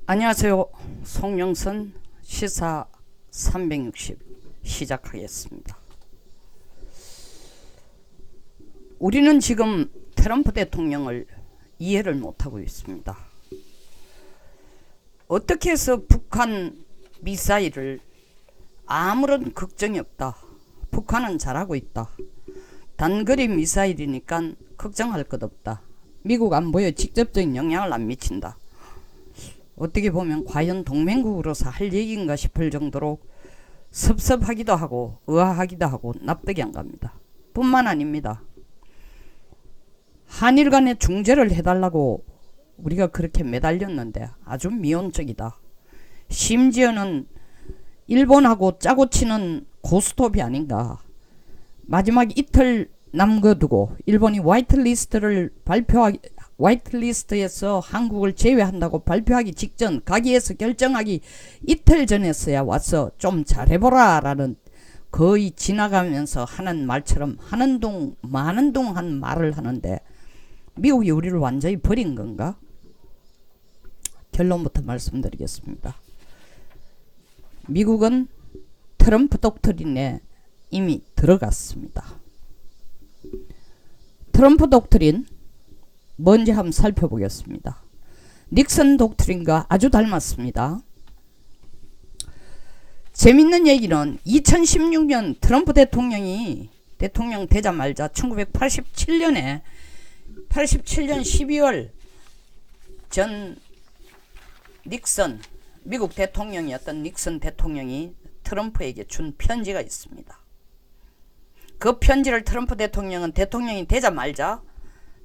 안녕하세요. 송영선 시사 360 시작하겠습니다. 우리는 지금 트럼프 대통령을 이해를 못하고 있습니다. 어떻게 해서 북한 미사일을 아무런 걱정이 없다. 북한은 잘하고 있다. 단거리 미사일이니까 걱정할 것 없다. 미국 안보에 직접적인 영향을 안 미친다. 어떻게 보면 과연 동맹국으로서 할 얘기인가 싶을 정도로 섭섭하기도 하고 의아하기도 하고 납득이 안 갑니다. 뿐만 아닙니다. 한일 간에 중재를 해달라고 우리가 그렇게 매달렸는데 아주 미온적이다. 심지어는 일본하고 짜고 치는 고스톱이 아닌가. 마지막 이틀 남겨두고 일본이 화이트리스트에서 한국을 제외한다고 발표하기 직전 가기에서 결정하기 이틀 전에서야 와서 좀 잘해보라 라는 거의 지나가면서 하는 말처럼 하는 둥 마는 둥 한 말을 하는데 미국이 우리를 완전히 버린 건가? 결론부터 말씀드리겠습니다. 미국은 트럼프 독트린에 이미 들어갔습니다. 트럼프 독트린 뭔지 한번 살펴보겠습니다. 닉슨 독트린과 아주 닮았습니다. 재밌는 얘기는 2016년 트럼프 대통령이 대통령 되자마자 1987년 12월 전 닉슨 미국 대통령이었던 닉슨 대통령이 트럼프에게 준 편지가 있습니다. 그 편지를 트럼프 대통령은 대통령이 되자마자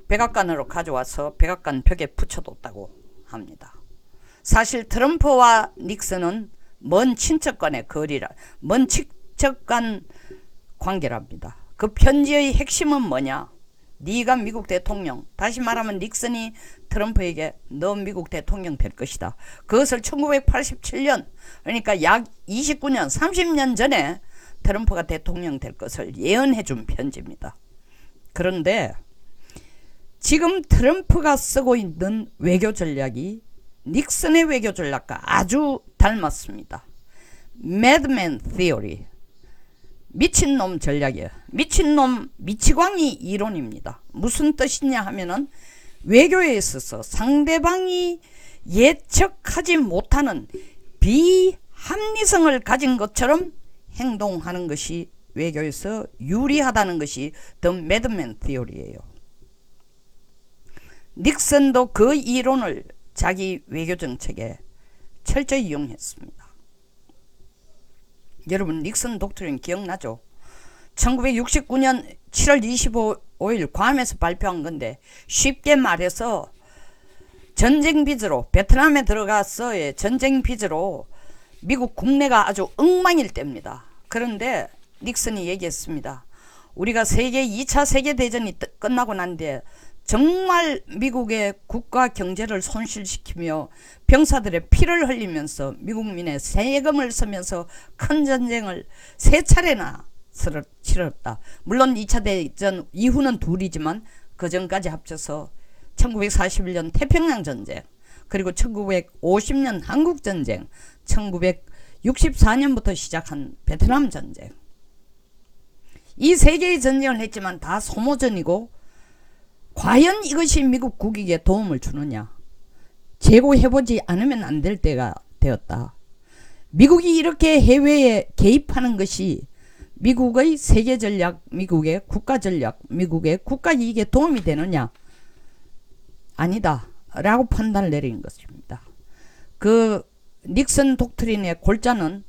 백악관으로 가져와서 백악관 벽에 붙여뒀다고 합니다. 사실 트럼프와 닉슨은 먼 친척간의 관계랍니다. 그 편지의 핵심은 뭐냐? 네가 미국 대통령, 다시 말하면 닉슨이 트럼프에게 너 미국 대통령 될 것이다. 그것을 1987년, 그러니까 약 29년, 30년 전에 트럼프가 대통령 될 것을 예언해 준 편지입니다. 그런데 지금 트럼프가 쓰고 있는 외교 전략이 닉슨의 외교 전략과 아주 닮았습니다. Madman Theory, 미친놈 전략이에요. 미친놈 미치광이 이론입니다. 무슨 뜻이냐 하면은 외교에 있어서 상대방이 예측하지 못하는 비합리성을 가진 것처럼 행동하는 것이 외교에서 유리하다는 것이 The Madman Theory예요. 닉슨도 그 이론을 자기 외교 정책에 철저히 이용했습니다. 여러분 닉슨 독트린 기억나죠? 1969년 7월 25일 괌에서 발표한 건데 쉽게 말해서 전쟁 빚으로 베트남에 들어가서 전쟁 빚으로 미국 국내가 아주 엉망일 때입니다. 그런데 닉슨이 얘기했습니다. 우리가 2차 세계대전이 끝나고 난 뒤에 정말 미국의 국가 경제를 손실시키며 병사들의 피를 흘리면서 미국민의 세금을 쓰면서 큰 전쟁을 3차례나 치렀다. 물론 2차 대전 이후는 둘이지만 그 전까지 합쳐서 1941년 태평양 전쟁, 그리고 1950년 한국 전쟁, 1964년부터 시작한 베트남 전쟁. 이 3개의 전쟁을 했지만 다 소모전이고 과연 이것이 미국 국익에 도움을 주느냐? 재고해보지 않으면 안 될 때가 되었다. 미국이 이렇게 해외에 개입하는 것이 미국의 세계 전략, 미국의 국가 전략, 미국의 국가 이익에 도움이 되느냐? 아니다 라고 판단을 내린 것입니다. 그 닉슨 독트린의 골자는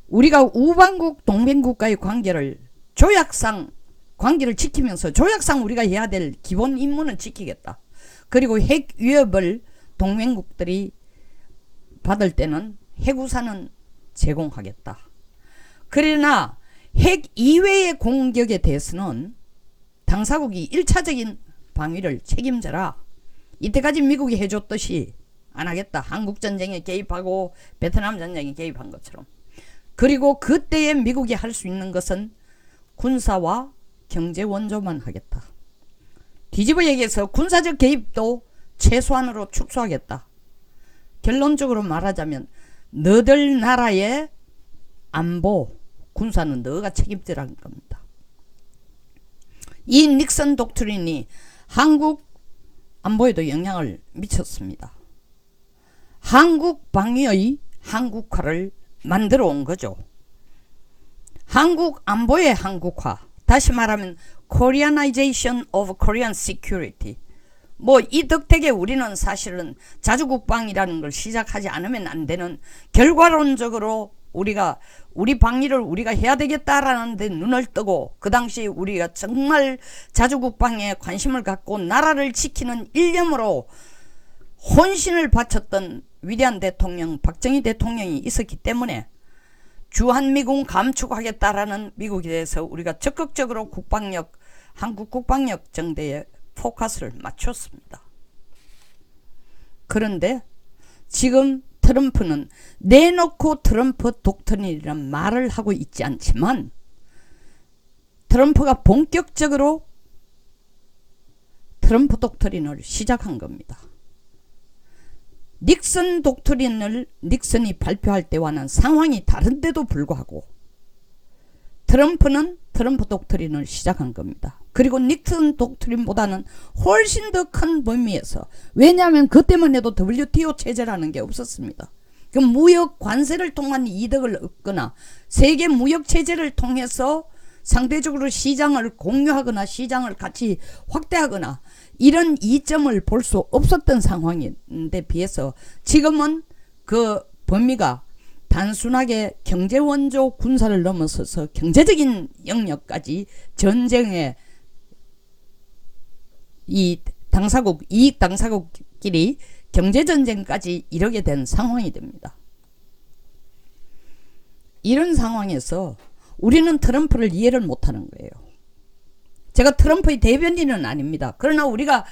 우리가 우방국 동맹국가의 관계를 조약상 관계를 지키면서 조약상 우리가 해야 될 기본 임무는 지키겠다. 그리고 핵 위협을 동맹국들이 받을 때는 핵우산은 제공하겠다. 그러나 핵 이외의 공격에 대해서는 당사국이 1차적인 방위를 책임져라. 이때까지 미국이 해줬듯이 안 하겠다. 한국전쟁에 개입하고 베트남 전쟁에 개입한 것처럼. 그리고 그때에 미국이 할 수 있는 것은 군사와 경제 원조만 하겠다. 뒤집어 얘기해서 군사적 개입도 최소한으로 축소하겠다. 결론적으로 말하자면 너들 나라의 안보 군사는 너가 책임지라는 겁니다. 이 닉슨 독트린이 한국 안보에도 영향을 미쳤습니다. 한국 방위의 한국화를 만들어 온 거죠. 한국 안보의 한국화, 다시 말하면 Koreanization of Korean Security. 뭐 이 덕택에 우리는 사실은 자주국방이라는 걸 시작하지 않으면 안 되는, 결과론적으로 우리가 우리 방위를 우리가 해야 되겠다라는 데 눈을 뜨고, 그 당시 우리가 정말 자주국방에 관심을 갖고 나라를 지키는 일념으로 혼신을 바쳤던 위대한 대통령 박정희 대통령이 있었기 때문에 주한미군 감축하겠다라는 미국에 대해서 우리가 적극적으로 국방력, 한국 국방력 정대에 포커스를 맞췄습니다. 그런데 지금 트럼프는 내놓고 트럼프 독트린이라는 말을 하고 있지 않지만, 트럼프가 본격적으로 트럼프 독트린을 시작한 겁니다. 닉슨 독트린을 닉슨이 발표할 때와는 상황이 다른데도 불구하고 트럼프는 트럼프 독트린을 시작한 겁니다. 그리고 닉슨 독트린보다는 훨씬 더 큰 범위에서, 왜냐하면 그때만 해도 WTO 체제라는 게 없었습니다. 그 무역 관세를 통한 이득을 얻거나 세계 무역 체제를 통해서 상대적으로 시장을 공유하거나 시장을 같이 확대하거나 이런 이점을 볼 수 없었던 상황인데 비해서 지금은 그 범위가 단순하게 경제원조 군사를 넘어서서 경제적인 영역까지 전쟁의 이 당사국, 이익 당사국끼리 경제전쟁까지 이르게 된 상황이 됩니다. 이런 상황에서 우리는 트럼프를 이해를 못하는 거예요. 제가 트럼프의 대변인은 아닙니다. 그러나 우리가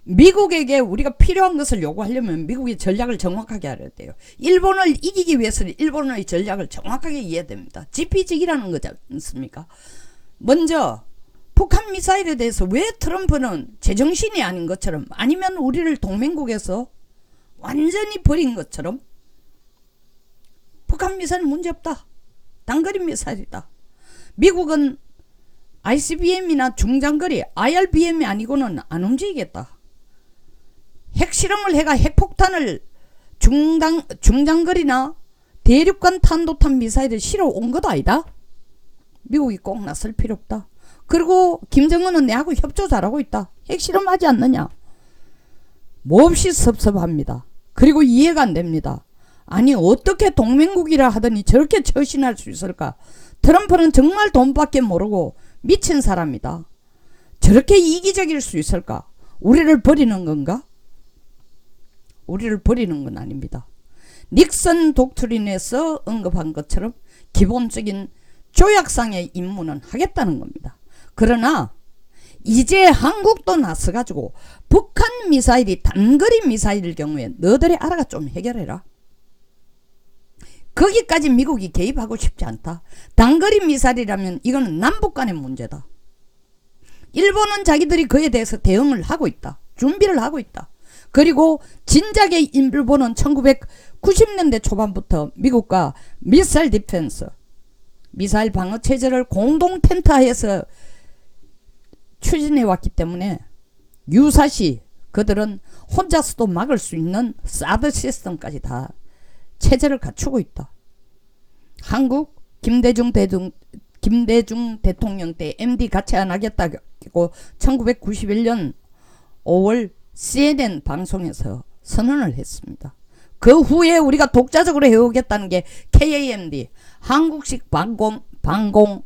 미국에게 우리가 필요한 것을 요구하려면 미국의 전략을 정확하게 알아야 돼요. 일본을 이기기 위해서는 일본의 전략을 정확하게 이해해야 됩니다. 지피지기라는 거지 않습니까? 먼저 북한 미사일에 대해서 왜 트럼프는 제정신이 아닌 것처럼, 아니면 우리를 동맹국에서 완전히 버린 것처럼, 북한 미사일 문제없다, 단거리 미사일이다, 미국은 ICBM이나 중장거리 IRBM이 아니고는 안 움직이겠다, 핵실험을 해가 핵폭탄을 중장거리나 대륙간 탄도탄 미사일을 실어 온 것 아니다. 미국이 꼭 나설 필요 없다. 그리고 김정은은 내하고 협조 잘하고 있다. 핵실험하지 않느냐. 몹시 섭섭합니다. 그리고 이해가 안 됩니다. 아니 어떻게 동맹국이라 하더니 저렇게 처신할 수 있을까. 트럼프는 정말 돈밖에 모르고 미친 사람이다. 저렇게 이기적일 수 있을까. 우리를 버리는 건가? 우리를 버리는 건 아닙니다. 닉슨 독트린에서 언급한 것처럼 기본적인 조약상의 임무는 하겠다는 겁니다. 그러나 이제 한국도 나서가지고 북한 미사일이 단거리 미사일일 경우에 너들의 알아가 좀 해결해라. 거기까지 미국이 개입하고 싶지 않다. 단거리 미사일이라면 이거는 남북 간의 문제다. 일본은 자기들이 그에 대해서 대응을 하고 있다. 준비를 하고 있다. 그리고 진작에 일본은 1990년대 초반부터 미국과 미사일 디펜스, 미사일 방어 체제를 공동 텐트하에서 추진해 왔기 때문에 유사시 그들은 혼자서도 막을 수 있는 사드 시스템까지 다 체제를 갖추고 있다. 한국 김대중 대통령 때 MD 같이 안 하겠다고 1991년 5월 CNN 방송에서 선언을 했습니다. 그 후에 우리가 독자적으로 해오겠다는 게 KAMD, 한국식 방공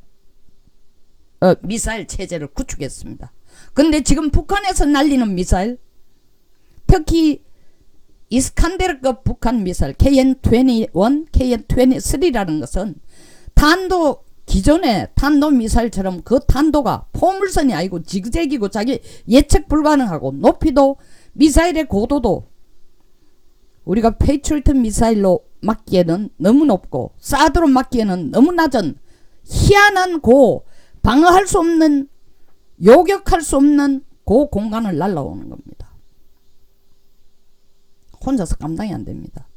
미사일 체제를 구축했습니다. 근데 지금 북한에서 날리는 미사일, 특히 이스칸데르급 북한 미사일 KN-21, KN-23라는 것은 탄도, 기존의 탄도 미사일처럼 그 탄도가 포물선이 아니고 지그재기고 자기 예측 불가능하고 높이도 미사일의 고도도 우리가 페이트리어트 미사일로 막기에는 너무 높고 사드로 막기에는 너무 낮은 희한한 방어할 수 없는, 요격할 수 없는 공간을 날라오는 겁니다. 혼자서 감당이 안 됩니다.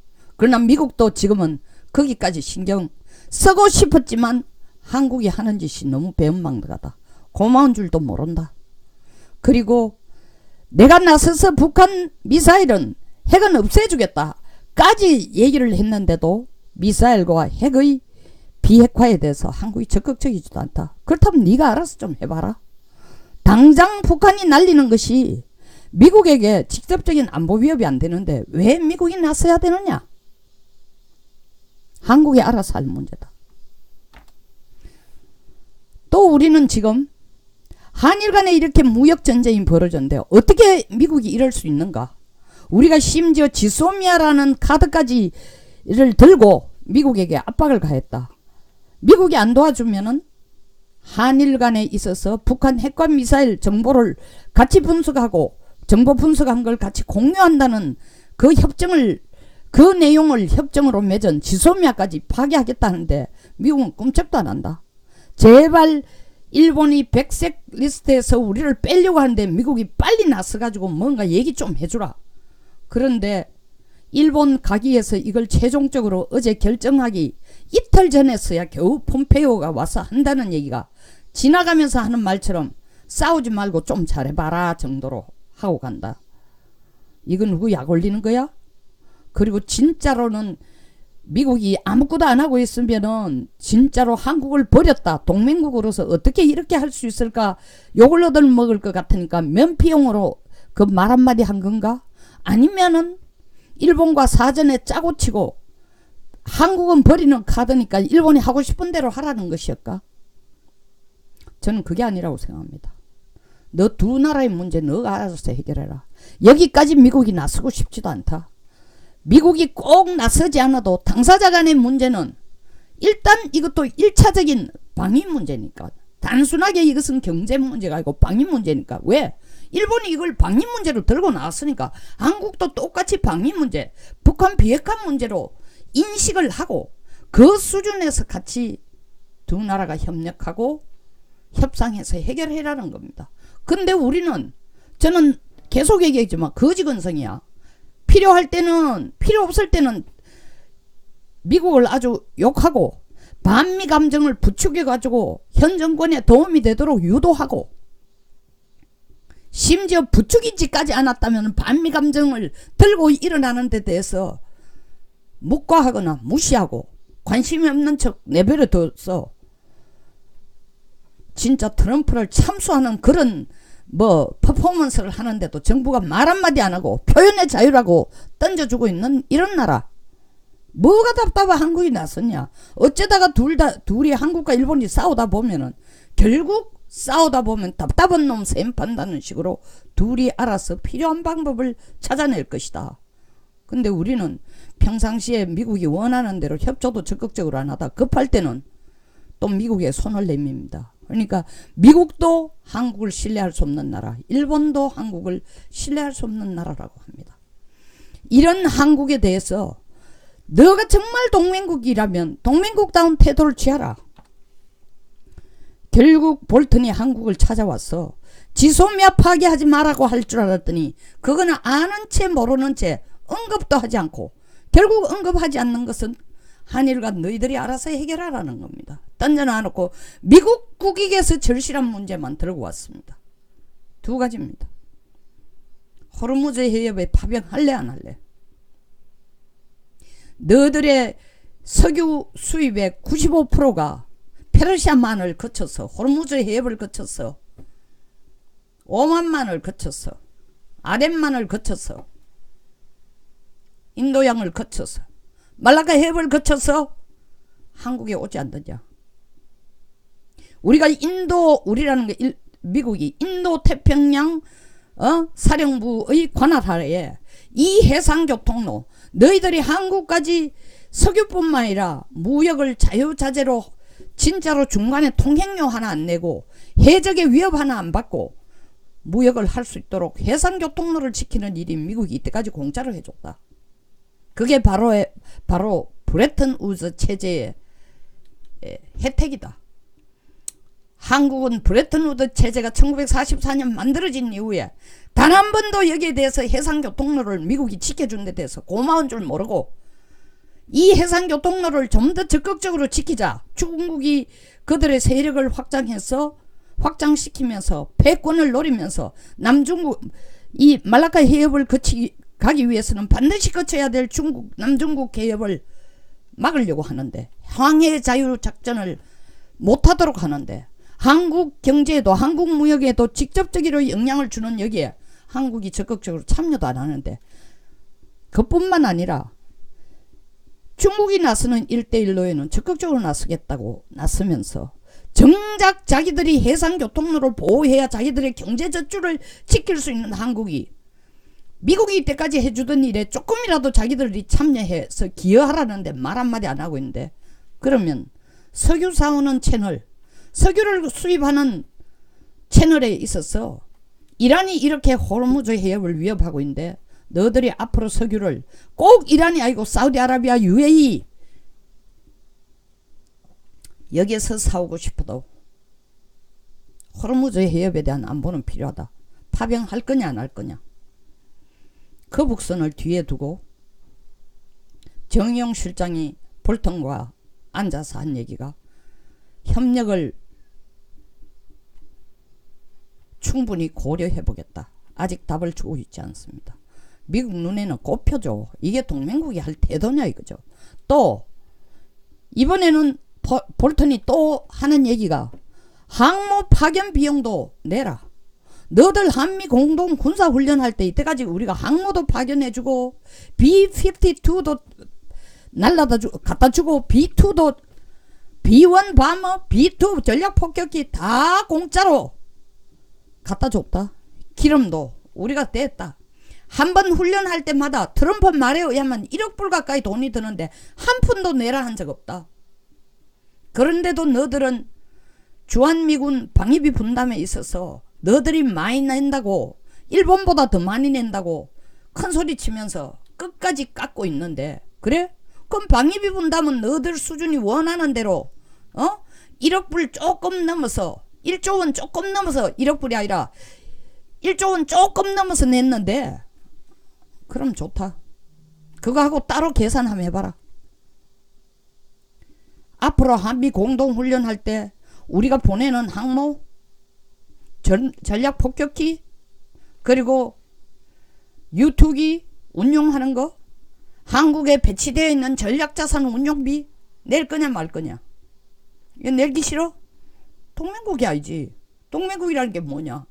그러나 미국도 지금은 거기까지 신경 쓰고 싶었지만 한국이 하는 짓이 너무 배은망덕하다. 고마운 줄도 모른다. 그리고 내가 나서서 북한 미사일은 핵은 없애주겠다까지 얘기를 했는데도 미사일과 핵의 비핵화에 대해서 한국이 적극적이지도 않다. 그렇다면 네가 알아서 좀 해봐라. 당장 북한이 날리는 것이 미국에게 직접적인 안보 위협이 안 되는데 왜 미국이 나서야 되느냐? 한국이 알아서 할 문제다. 또 우리는 지금 한일 간에 이렇게 무역 전쟁이 벌어졌는데 어떻게 미국이 이럴 수 있는가? 우리가 심지어 지소미아라는 카드까지를 들고 미국에게 압박을 가했다. 미국이 안 도와주면은 한일 간에 있어서 북한 핵과 미사일 정보를 같이 분석하고 정보 분석한 걸 같이 공유한다는 그 협정을, 그 내용을 협정으로 맺은 지소미아까지 파기하겠다는데 미국은 꿈쩍도 안 한다. 제발 일본이 백색 리스트에서 우리를 빼려고 하는데 미국이 빨리 나서가지고 뭔가 얘기 좀 해주라. 그런데 일본 가기에서 이걸 최종적으로 어제 결정하기 이틀 전에서야 겨우 폼페이오가 와서 한다는 얘기가 지나가면서 하는 말처럼 싸우지 말고 좀 잘해봐라 정도로 하고 간다. 이건 누구 약 올리는 거야? 그리고 진짜로는 미국이 아무것도 안 하고 있으면은 진짜로 한국을 버렸다. 동맹국으로서 어떻게 이렇게 할 수 있을까? 욕을 얻어먹을 것 같으니까 면피용으로 그 말 한마디 한 건가? 아니면은 일본과 사전에 짜고 치고 한국은 버리는 카드니까 일본이 하고 싶은 대로 하라는 것이었까? 저는 그게 아니라고 생각합니다. 너 두 나라의 문제 너가 알아서 해결해라. 여기까지 미국이 나서고 싶지도 않다. 미국이 꼭 나서지 않아도 당사자 간의 문제는 일단 이것도 1차적인 방위 문제니까. 단순하게 이것은 경제 문제가 아니고 방위 문제니까. 왜? 일본이 이걸 방위 문제로 들고 나왔으니까 한국도 똑같이 방위 문제, 북한 비핵화 문제로 인식을 하고 그 수준에서 같이 두 나라가 협력하고 협상해서 해결해라는 겁니다. 근데 우리는, 저는 계속 얘기했지만 거지건성이야. 필요할 때는, 필요 없을 때는 미국을 아주 욕하고 반미 감정을 부추겨가지고 현 정권에 도움이 되도록 유도하고, 심지어 부추기지까지 않았다면 반미 감정을 들고 일어나는 데 대해서 묵과하거나 무시하고 관심이 없는 척 내버려 둬서 진짜 트럼프를 참수하는 그런 퍼포먼스를 하는데도 정부가 말 한마디 안 하고 표현의 자유라고 던져주고 있는 이런 나라. 뭐가 답답해 한국이 나섰냐? 어쩌다가 둘이 한국과 일본이 싸우다 보면은 결국 싸우다 보면 답답한 놈 셈 판다는 식으로 둘이 알아서 필요한 방법을 찾아낼 것이다. 근데 우리는 평상시에 미국이 원하는 대로 협조도 적극적으로 안 하다 급할 때는 또 미국에 손을 내밉니다. 그러니까 미국도 한국을 신뢰할 수 없는 나라, 일본도 한국을 신뢰할 수 없는 나라라고 합니다. 이런 한국에 대해서 너가 정말 동맹국이라면 동맹국다운 태도를 취하라. 결국 볼턴이 한국을 찾아와서 지소미아 파기하지 말라고 할 줄 알았더니 그거는 아는 채 모르는 채 언급도 하지 않고, 결국 언급하지 않는 것은 한일과 너희들이 알아서 해결하라는 겁니다. 던져놔놓고 미국 국익에서 절실한 문제만 들고 왔습니다. 두 가지입니다. 호르무즈 해협에 파병할래 안 할래? 너희들의 석유 수입의 95%가 페르시아만을 거쳐서, 호르무즈 해협을 거쳐서, 오만만을 거쳐서, 아렘만을 거쳐서, 인도양을 거쳐서, 말라카 해협을 거쳐서 한국에 오지 않느냐? 우리가 우리라는 게 미국이 인도 태평양 사령부의 관할 하에 이 해상교통로, 너희들이 한국까지 석유뿐만 아니라 무역을 자유자재로 진짜로 중간에 통행료 하나 안 내고 해적의 위협 하나 안 받고 무역을 할 수 있도록 해상교통로를 지키는 일이 미국이 이때까지 공짜로 해줬다. 그게 바로 브레튼 우즈 체제의 혜택이다. 한국은 브레튼 우즈 체제가 1944년 만들어진 이후에 단 한 번도 여기에 대해서 해상교통로를 미국이 지켜준 데 대해서 고마운 줄 모르고 이 해상교통로를 좀 더 적극적으로 지키자. 중국이 그들의 세력을 확장시키면서 패권을 노리면서 남중국 이 말라카 해협을 가기 위해서는 반드시 거쳐야 될 남중국 해협을 막으려고 하는데, 항해 자유 작전을 못하도록 하는데, 한국 경제에도 한국 무역에도 직접적으로 영향을 주는 여기에 한국이 적극적으로 참여도 안 하는데, 그뿐만 아니라 중국이 나서는 1대1로에는 적극적으로 나서면서 정작 자기들이 해상교통로를 보호해야 자기들의 경제 저줄을 지킬 수 있는 한국이 미국이 이때까지 해주던 일에 조금이라도 자기들이 참여해서 기여하라는데 말 한마디 안 하고 있는데, 그러면 석유 사오는 채널, 석유를 수입하는 채널에 있어서 이란이 이렇게 호르무즈 해협을 위협하고 있는데, 너들이 앞으로 석유를 꼭 이란이 아니고 사우디아라비아, UAE 여기에서 사오고 싶어도 호르무즈 해협에 대한 안보는 필요하다. 파병할 거냐 안 할 거냐. 거북선을 뒤에 두고 정의용 실장이 볼턴과 앉아서 한 얘기가, 협력을 충분히 고려해보겠다. 아직 답을 주고 있지 않습니다. 미국 눈에는 꼽혀줘. 이게 동맹국이 할 태도냐 이거죠. 또 이번에는 볼턴이 또 하는 얘기가, 항모 파견 비용도 내라. 너들 한미 공동 군사 훈련할 때 이때까지 우리가 항모도 파견해주고 B-52도 갖다 주고 B2도 B1 바머, B2 전략 폭격기 다 공짜로 갖다 줬다. 기름도 우리가 뗐다. 한 번 훈련할 때마다 트럼프 말에 의하면 1억 불 가까이 돈이 드는데 한 푼도 내라 한 적 없다. 그런데도 너들은 주한미군 방위비 분담에 있어서 너들이 많이 낸다고, 일본보다 더 많이 낸다고 큰 소리 치면서 끝까지 깎고 있는데, 그래? 그럼 방위비 분담은 너들 수준이 원하는 대로 1억 불 조금 넘어서, 1조 원 조금 넘어서 1억 불이 아니라 1조 원 조금 넘어서 냈는데, 그럼 좋다. 그거 하고 따로 계산 한번 해봐라. 앞으로 한미 공동훈련할 때 우리가 보내는 항모, 전략 폭격기, 그리고 유투기 운용하는 거, 한국에 배치되어 있는 전략자산 운용비 낼 거냐 말 거냐. 이거 내기 싫어? 동맹국이 아니지. 동맹국이라는 게 뭐냐.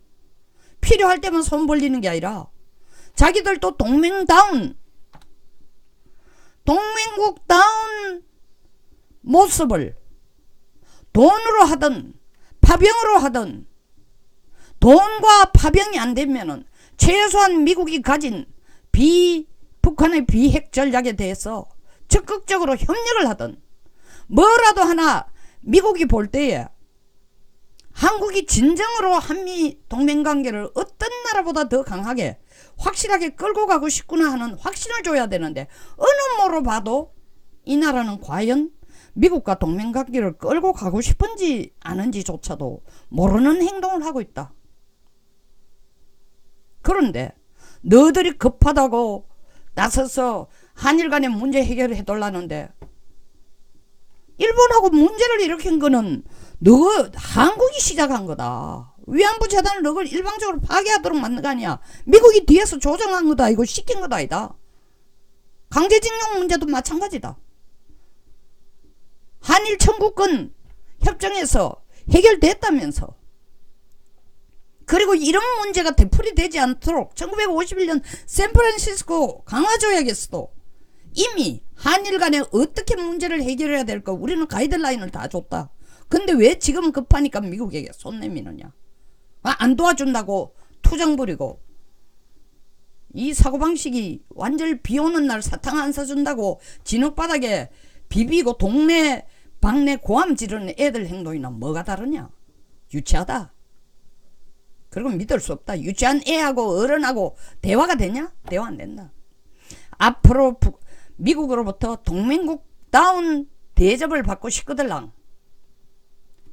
필요할 때만 손 벌리는 게 아니라 자기들도 동맹다운, 동맹국다운 모습을 돈으로 하든 파병으로 하든, 돈과 파병이 안 되면은 최소한 미국이 가진 북한의 비핵 전략에 대해서 적극적으로 협력을 하든 뭐라도 하나 미국이 볼 때에 한국이 진정으로 한미 동맹관계를 어떤 나라보다 더 강하게 확실하게 끌고 가고 싶구나 하는 확신을 줘야 되는데, 어느 모로 봐도 이 나라는 과연 미국과 동맹관계를 끌고 가고 싶은지 아는지조차도 모르는 행동을 하고 있다. 그런데 너들이 급하다고 나서서 한일 간의 문제 해결을 해달라는데, 일본하고 문제를 일으킨 거는 한국이 시작한 거다. 위안부 재단을 너걸 일방적으로 파괴하도록 만든 거 아니야. 미국이 뒤에서 조정한 거다. 이거 시킨 거다. 아니다. 강제징용 문제도 마찬가지다. 한일 청구권 협정에서 해결됐다면서. 그리고 이런 문제가 되풀이되지 않도록 1951년 샌프란시스코 강화조약에서도 이미 한일 간에 어떻게 문제를 해결해야 될까 우리는 가이드라인을 다 줬다. 근데 왜 지금 급하니까 미국에게 손 내미느냐. 안 도와준다고 투정 부리고, 이 사고방식이 완전 비오는 날 사탕 안 사준다고 진흙바닥에 비비고 동네 방네 고함 지르는 애들 행동이나 뭐가 다르냐. 유치하다. 그리고 믿을 수 없다. 유치한 애하고 어른하고 대화가 되냐? 대화 안 된다. 앞으로 미국으로부터 동맹국다운 대접을 받고 싶거들랑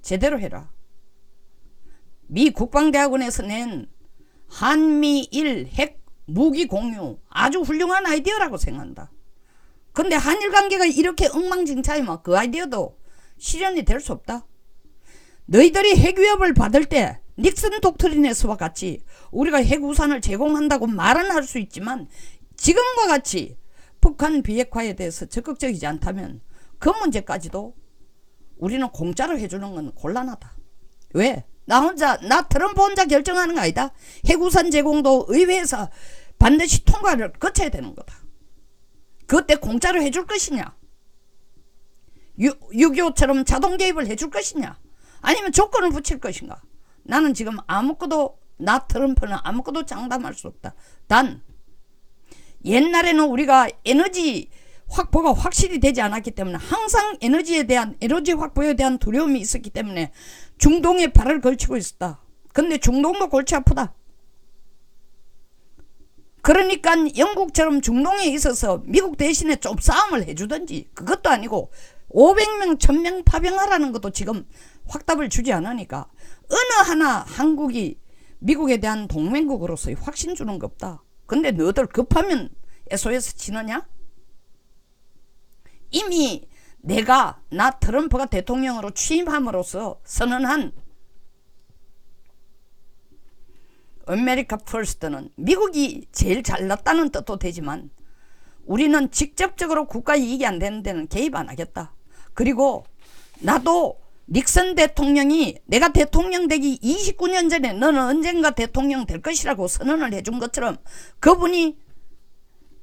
제대로 해라. 미 국방대학원에서 낸 한미일 핵 무기 공유 아주 훌륭한 아이디어라고 생각한다. 근데 한일 관계가 이렇게 엉망진창이면 그 아이디어도 실현이 될 수 없다. 너희들이 핵위협을 받을 때 닉슨 독트린에서와 같이 우리가 핵우산을 제공한다고 말은 할 수 있지만 지금과 같이 북한 비핵화에 대해서 적극적이지 않다면 그 문제까지도 우리는 공짜로 해주는 건 곤란하다. 왜? 나 트럼프 혼자 결정하는 거 아니다. 핵우산 제공도 의회에서 반드시 통과를 거쳐야 되는 거다. 그때 공짜로 해줄 것이냐? 6.25처럼 자동 개입을 해줄 것이냐? 아니면 조건을 붙일 것인가? 나는 지금 나 트럼프는 아무것도 장담할 수 없다. 단 옛날에는 우리가 에너지 확보가 확실히 되지 않았기 때문에 항상 에너지 확보에 대한 두려움이 있었기 때문에 중동에 발을 걸치고 있었다. 근데 중동도 골치 아프다. 그러니까 영국처럼 중동에 있어서 미국 대신에 좀 싸움을 해주든지 그것도 아니고 500명 1000명 파병하라는 것도 지금 확답을 주지 않으니까 어느 하나 한국이 미국에 대한 동맹국으로서의 확신 주는 거 없다. 근데 너희들 급하면 SOS 치느냐? 이미 나 트럼프가 대통령으로 취임함으로써 선언한 아메리카 퍼스트는 미국이 제일 잘났다는 뜻도 되지만 우리는 직접적으로 국가 이익이 안 되는 데는 개입 안 하겠다. 그리고 나도 닉슨 대통령이 내가 대통령 되기 29년 전에 너는 언젠가 대통령 될 것이라고 선언을 해준 것처럼 그분이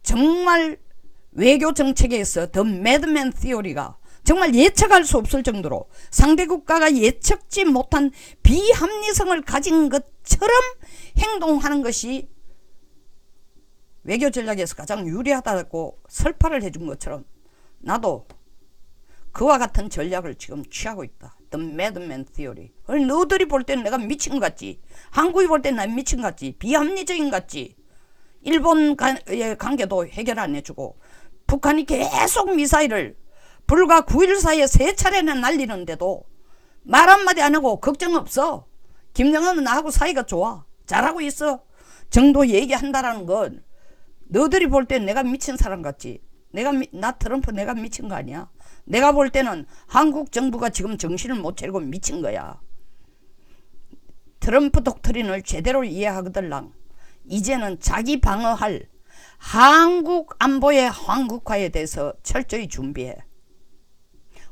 정말 외교 정책에서 더 매드맨 티오리가 정말 예측할 수 없을 정도로 상대 국가가 예측지 못한 비합리성을 가진 것처럼 행동하는 것이 외교 전략에서 가장 유리하다고 설파를 해준 것처럼 나도 그와 같은 전략을 지금 취하고 있다. The Madman Theory. 너희들이 볼 때는 내가 미친 것 같지. 한국이 볼 때는 난 미친 것 같지. 비합리적인 것 같지. 일본의 관계도 해결 안 해주고 북한이 계속 미사일을 불과 9일 사이에 3차례나 날리는데도 말 한마디 안 하고 걱정 없어. 김정은은 나하고 사이가 좋아. 잘하고 있어. 정도 얘기한다라는 건 너희들이 볼 땐 내가 미친 사람 같지. 나 트럼프 내가 미친 거 아니야. 내가 볼 때는 한국 정부가 지금 정신을 못 차리고 미친 거야. 트럼프 독트린을 제대로 이해하거들랑 이제는 자기 방어할 한국 안보의 한국화에 대해서 철저히 준비해.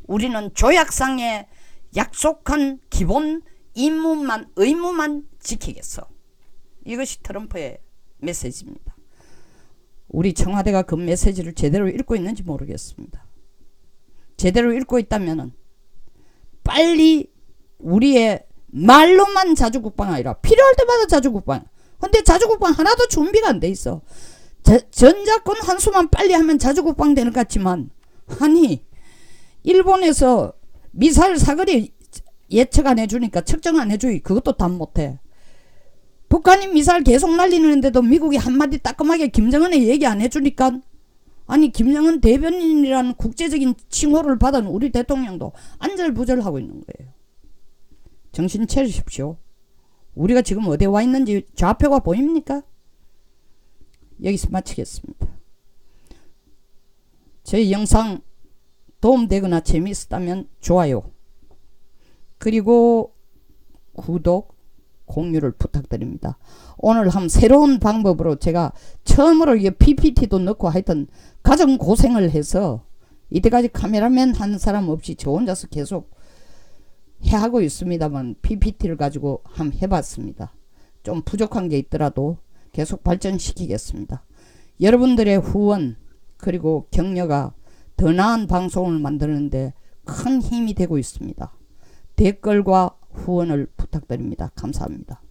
우리는 조약상에 약속한 기본 의무만 지키겠어. 이것이 트럼프의 메시지입니다. 우리 청와대가 그 메시지를 제대로 읽고 있는지 모르겠습니다. 제대로 읽고 있다면 빨리 우리의 말로만 자주국방 아니라 필요할 때마다 자주국방. 근데 자주국방 하나도 준비가 안 돼 있어. 전자권 한 수만 빨리 하면 자주국방 되는 것 같지만 아니 일본에서 미사일 사거리 예측 안 해주니까 측정 안 해주니 그것도 답 못해. 북한이 미사일 계속 날리는데도 미국이 한마디 따끔하게 김정은에 얘기 안 해주니까 아니 김정은 대변인이라는 국제적인 칭호를 받은 우리 대통령도 안절부절하고 있는 거예요. 정신 차리십시오. 우리가 지금 어디에 와 있는지 좌표가 보입니까? 여기서 마치겠습니다. 저희 영상 도움되거나 재미있었다면 좋아요 그리고 구독 공유를 부탁드립니다. 오늘 한 새로운 방법으로 제가 처음으로 이게 PPT도 넣고 하여튼 가장 고생을 해서 이때까지 카메라맨 한 사람 없이 저 혼자서 계속 해하고 있습니다만 PPT를 가지고 한번 해봤습니다. 좀 부족한 게 있더라도 계속 발전시키겠습니다. 여러분들의 후원 그리고 격려가 더 나은 방송을 만드는데 큰 힘이 되고 있습니다. 댓글과 후원을 부탁드립니다. 감사합니다.